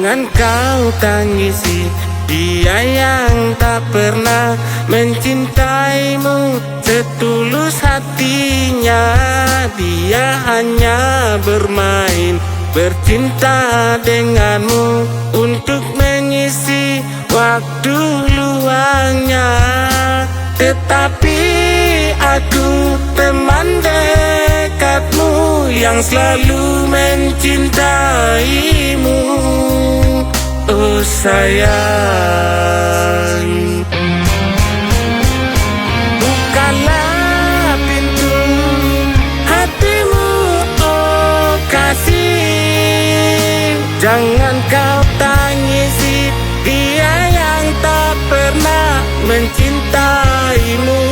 Jangan kau tangisi dia yang tak pernah mencintaimu setulus hatinya. Dia hanya bermain, bercinta denganmu untuk mengisi waktu luangnya. Tetapi aku teman dekatmu yang selalu mencintaimu. Oh sayang, bukalah pintu hatimu, oh kasih. Jangan kau tangisi dia yang tak pernah mencintaimu.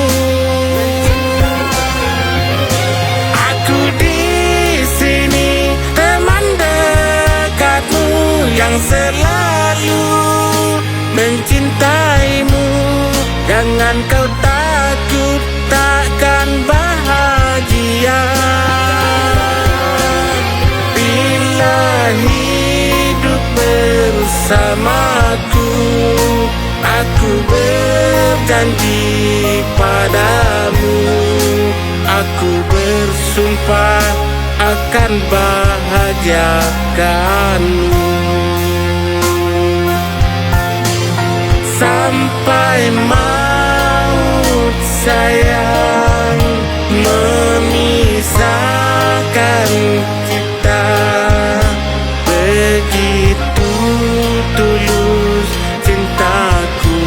Aku di sini teman dekatmu yang selalu mencintaimu. Jangan kau takut, takkan bahagia bila hidup bersamaku. Aku berjanji padamu, aku bersumpah akan bahagiakanmu sampai maut sayang memisahkan kita. Begitu tulus cintaku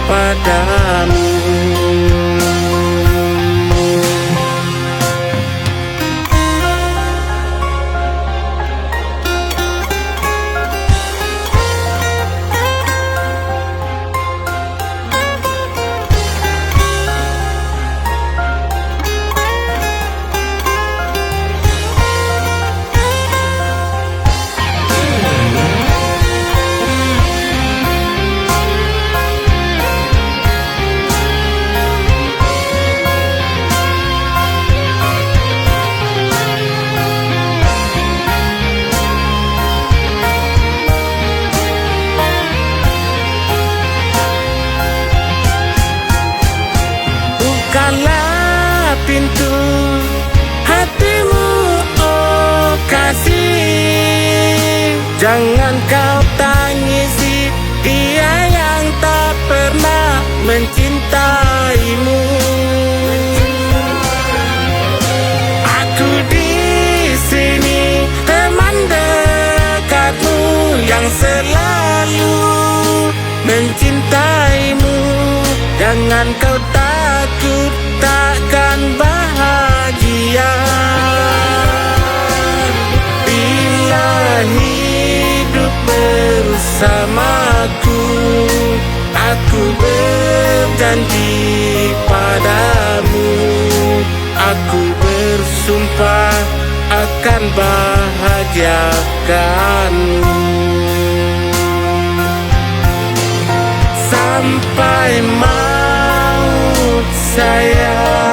padamu. Bukalah pintu hatimu, oh kasih. Jangan kau tangisi dia yang tak pernah mencintaimu. Aku di sini teman dekatmu yang selalu mencintaimu. Jangan kau takut, takkan bahagia bila hidup bersamaku. Aku berjanji padamu, aku bersumpah akan bahagiakanmu sampai maut sayang.